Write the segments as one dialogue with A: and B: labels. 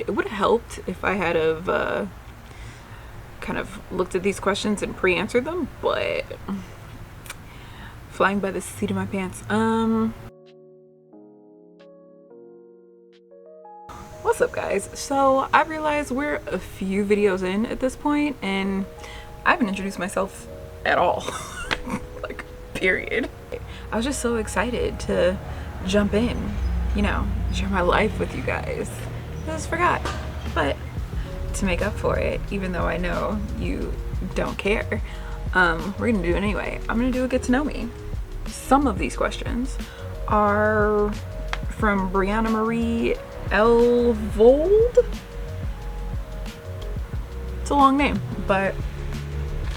A: It would have helped if I had have kind of looked at these questions and pre-answered them, but flying by the seat of my pants. What's up, guys? So I realized we're a few videos in at this point and I haven't introduced myself at all. Like, period. I was just so excited to jump in, you know, share my life with you guys. I just forgot. But to make up for it, even though I know you don't care, we're gonna do it anyway. I'm gonna do a get to know me. Some of these questions are from Brianna Marie Elvold. It's a long name, but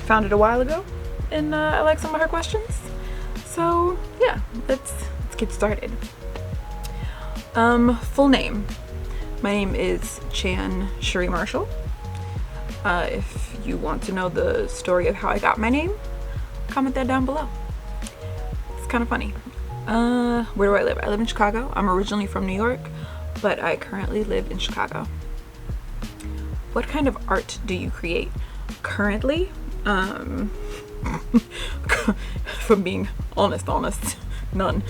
A: found it a while ago and I like some of her questions. So yeah, let's get started. Full name. My name is Chan Cherie Marshall. If you want to know the story of how I got my name, comment that down below. It's kind of funny. Where do I live? I live in Chicago. I'm originally from New York, but I currently live in Chicago. What kind of art do you create? Currently, from being honest, none.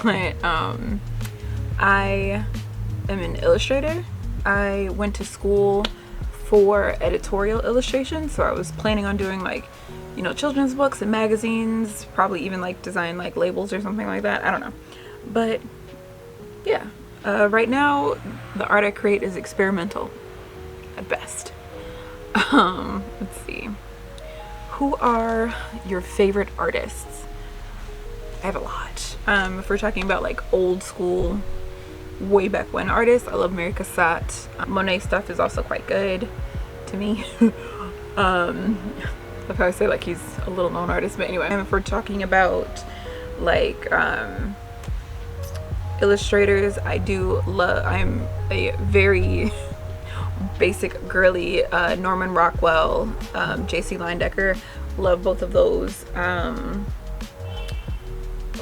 A: But I am an illustrator. I went to school for editorial illustration, so I was planning on doing, like, you know, children's books and magazines, probably even like design like labels or something like that. I don't know. But yeah, right now the art I create is experimental at best. Let's see. Who are your favorite artists? I have a lot. If we're talking about like old school, way back when artists, I love Mary Cassatt. Monet stuff is also quite good to me. I'll probably say like he's a little known artist, but anyway, if we're talking about like illustrators, I'm a very basic girly Norman Rockwell, JC Leyendecker, love both of those.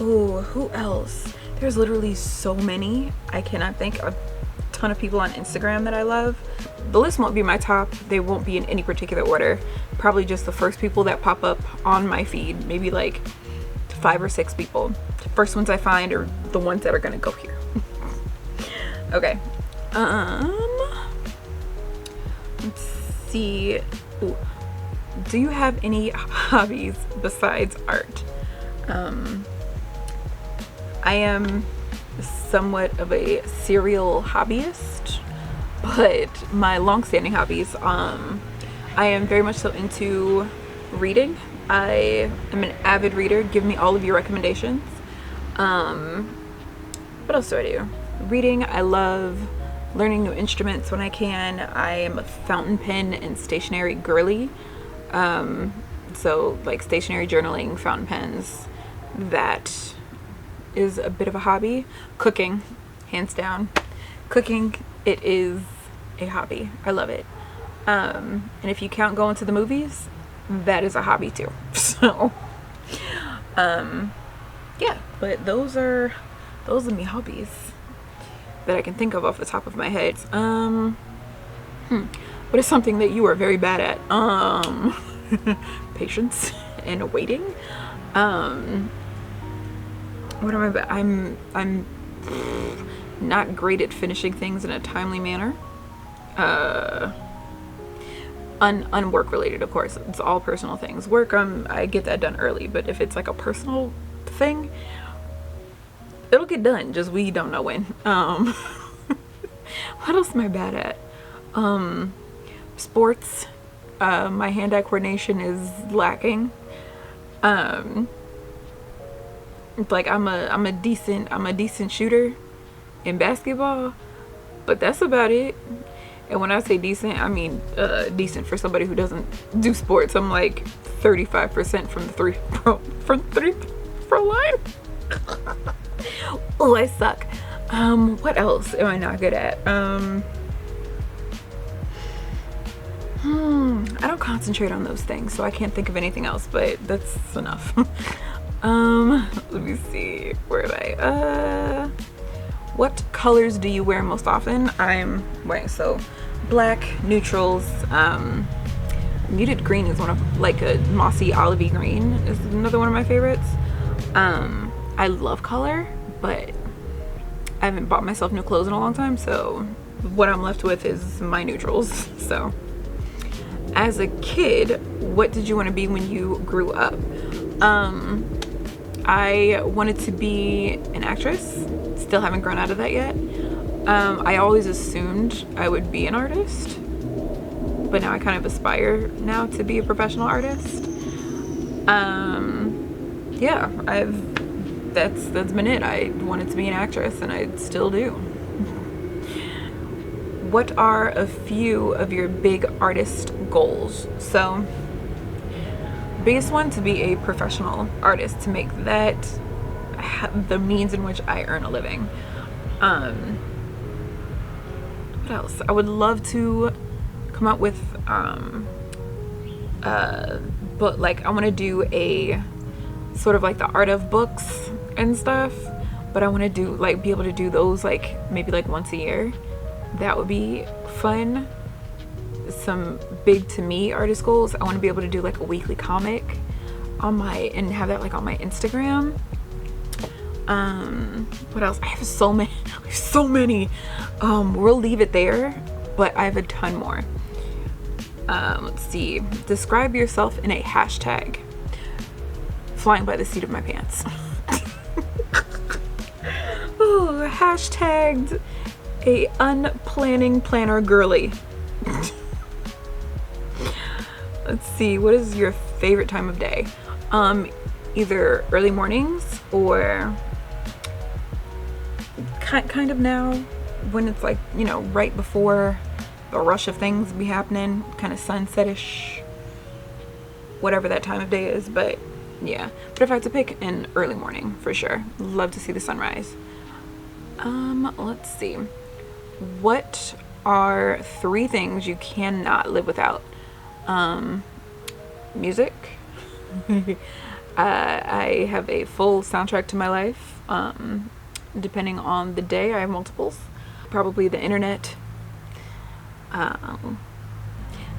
A: Oh, who else? There's literally so many. I cannot think of a ton of people on Instagram that I love. The list won't be my top. They won't be in any particular order. Probably just the first people that pop up on my feed. Maybe like 5 or 6 people. The first ones I find are the ones that are gonna go here. Okay. Let's see. Ooh. Do you have any hobbies besides art? I am somewhat of a serial hobbyist, but my long-standing hobbies, I am very much so into reading. I am an avid reader. Give me all of your recommendations. What else do I do? Reading. I love learning new instruments when I can. I am a fountain pen and stationery girly. So like stationery journaling, fountain pens, that is a bit of a hobby. Cooking, hands down. Cooking, it is a hobby. I love it. And if you count going to the movies, that is a hobby too. So yeah, but those are my hobbies that I can think of off the top of my head. What is something that you are very bad at? Patience and waiting. What am I bad? I'm not great at finishing things in a timely manner. Unwork related, of course. It's all personal things. Work, I get that done early, but if it's like a personal thing, it'll get done, just we don't know when. What else am I bad at? Sports. My hand-eye coordination is lacking. Like I'm a decent shooter in basketball, but that's about it. And when I say decent, I mean decent for somebody who doesn't do sports. I'm like 35% from the three throw line. Oh, I suck. What else am I not good at? I don't concentrate on those things, so I can't think of anything else, but that's enough. Let me see. Where am I? What colors do you wear most often? I'm wearing, so black, neutrals, muted green is one of, like a mossy olivey green is another one of my favorites. I love color, but I haven't bought myself new clothes in a long time, so what I'm left with is my neutrals. So as a kid, what did you want to be when you grew up? I wanted to be an actress. Still haven't grown out of that yet. I always assumed I would be an artist, but now I kind of aspire now to be a professional artist. Yeah, that's been it. I wanted to be an actress, and I still do. What are a few of your big artist goals? So, biggest one, to be a professional artist, to make that the means in which I earn a living. What else? I would love to come up with but like I want to do a sort of like the art of books and stuff, but I want to do like be able to do those like maybe like once a year. That would be fun. Some big to me artist goals. I want to be able to do like a weekly comic on my, and have that like on my Instagram. What else? I have so many. We'll leave it there, but I have a ton more. Let's see. Describe yourself in a hashtag. Flying by the seat of my pants. Oh, hashtagged a unplanning planner girly. Let's see. What is your favorite time of day? Either early mornings or kind of now when it's like, you know, right before the rush of things be happening, kind of sunsetish, whatever that time of day is. But yeah, but if I had to pick, an early morning for sure. Love to see the sunrise. Let's see. What are 3 things you cannot live without? Music. I have a full soundtrack to my life. Depending on the day, I have multiples. Probably the internet. I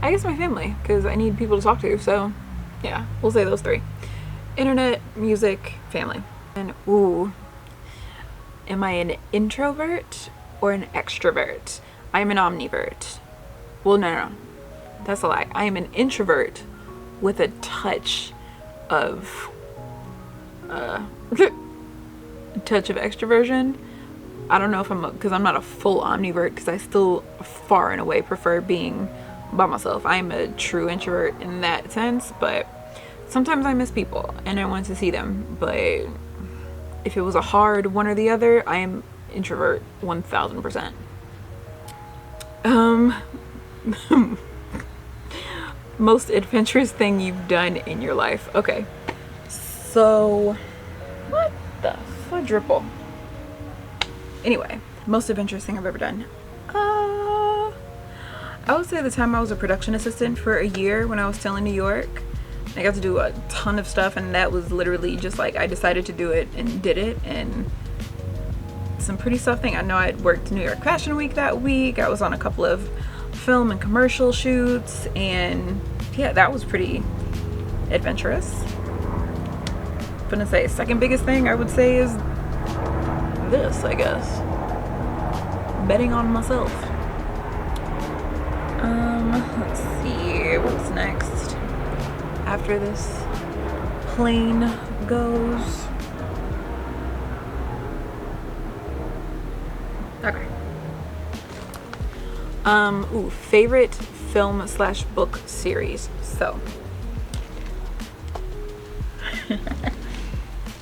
A: guess my family, because I need people to talk to. So yeah, we'll say those 3. Internet, music, family. And ooh, am I an introvert or an extrovert? I am an omnivert. Well, no. That's a lie. I am an introvert with a touch of extroversion. I don't know if because I'm not a full omnivert, because I still far and away prefer being by myself. I'm a true introvert in that sense, but sometimes I miss people and I want to see them. But if it was a hard one or the other, I am introvert 1000%. Most adventurous thing you've done in your life. Okay, so what the fudgerple? Anyway, most adventurous thing I've ever done. I would say the time I was a production assistant for a year when I was still in New York. I got to do a ton of stuff, and that was literally just like I decided to do it and did it, and some pretty tough thing. I know I worked New York Fashion Week that week. I was on a couple of film and commercial shoots, and yeah, that was pretty adventurous. I'm gonna say second biggest thing I would say is this, I guess. Betting on myself. Let's see, what's next after this plane goes. Okay. Favorite film / book series. So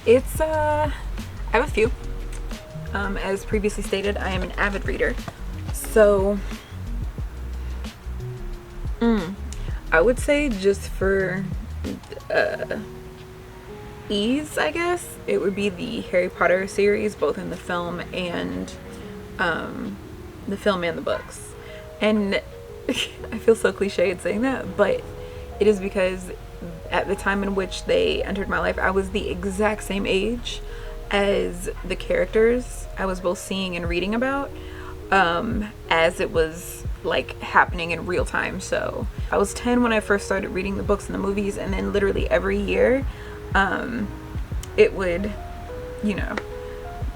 A: it's I have a few. As previously stated, I am an avid reader. So I would say, just for ease, I guess, it would be the Harry Potter series, both in the film and the books. And I feel so cliched saying that, but it is because at the time in which they entered my life, I was the exact same age as the characters I was both seeing and reading about, as it was like happening in real time. So I was 10 when I first started reading the books and the movies, and then literally every year it would, you know,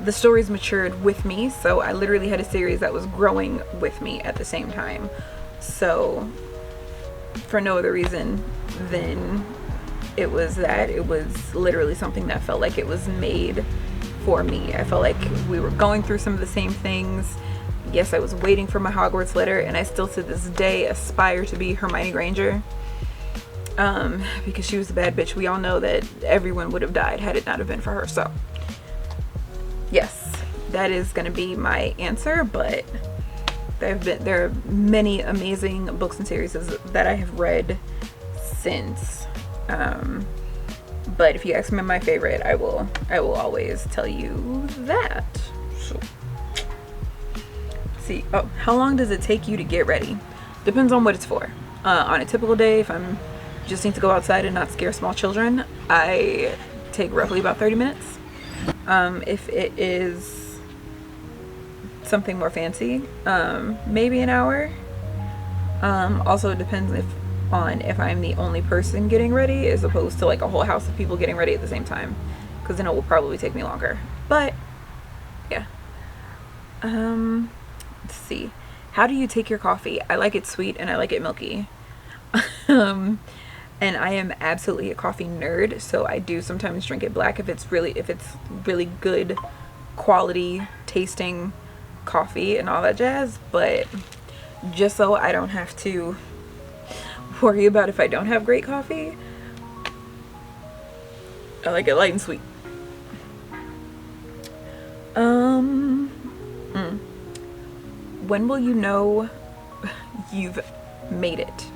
A: the stories matured with me. So I literally had a series that was growing with me at the same time. So for no other reason than it was literally something that felt like it was made for me. I felt like we were going through some of the same things. Yes, I was waiting for my Hogwarts letter, and I still to this day aspire to be Hermione Granger, because she was a bad bitch. We all know that everyone would have died had it not have been for her. So yes, that is going to be my answer. But there are many amazing books and series that I have read since. But if you ask me my favorite, I will always tell you that. So, see, oh, how long does it take you to get ready? Depends on what it's for. On a typical day, if I'm just need to go outside and not scare small children, I take roughly about 30 minutes. If it is something more fancy, maybe an hour. Also, it depends if I'm the only person getting ready as opposed to like a whole house of people getting ready at the same time, because then it will probably take me longer. But yeah. Let's see. How do you take your coffee? I like it sweet and I like it milky. And I am absolutely a coffee nerd, so I do sometimes drink it black if it's really good quality tasting coffee and all that jazz. But just so I don't have to worry about if I don't have great coffee, I like it light and sweet. When will you know you've made it?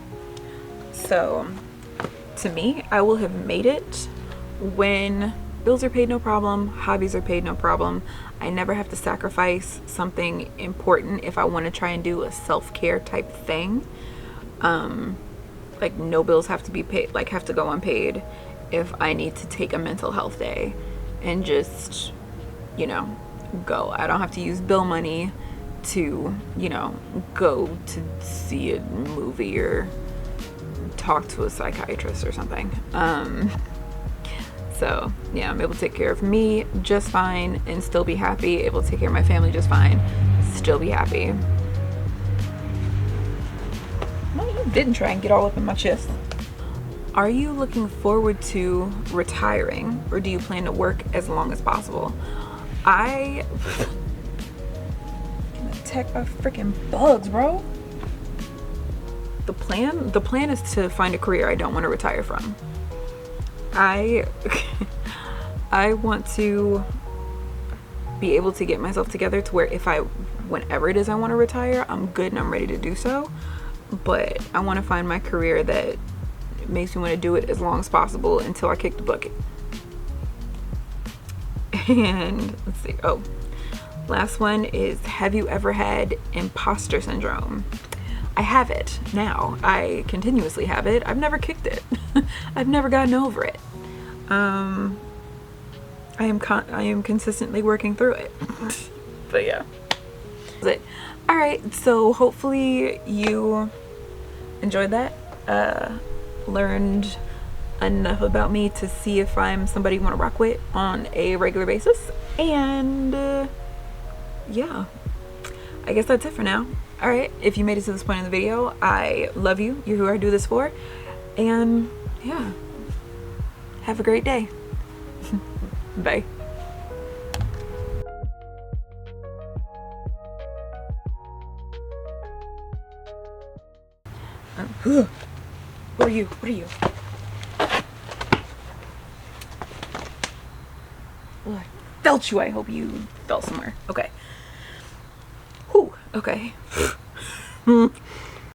A: So to me, I will have made it when bills are paid, no problem, hobbies are paid, no problem. I never have to sacrifice something important if I want to try and do a self-care type thing. Like no bills have to be paid, like have to go unpaid if I need to take a mental health day and just, you know, go. I don't have to use bill money to, you know, go to see a movie or talk to a psychiatrist or something. So yeah, I'm able to take care of me just fine and still be happy, able to take care of my family just fine, still be happy. No, you didn't try and get all up in my chest. Are you looking forward to retiring, or do you plan to work as long as possible? I get attacked by freaking bugs, bro. The plan is to find a career I don't want to retire from. I want to be able to get myself together to where whenever it is I want to retire, I'm good and I'm ready to do so. But I want to find my career that makes me want to do it as long as possible until I kick the bucket. And let's see. Oh, last one is, have you ever had imposter syndrome? I have it now. I continuously have it. I've never kicked it. I've never gotten over it. I am consistently working through it. But yeah. That's it. All right. So hopefully you enjoyed that. Learned enough about me to see if I'm somebody you want to rock with on a regular basis. And yeah, I guess that's it for now. All right, if you made it to this point in the video, I love you. You're who I do this for. And yeah, have a great day. Bye. What are you? Oh, I felt you. I hope you felt somewhere. Okay. Whew. Okay.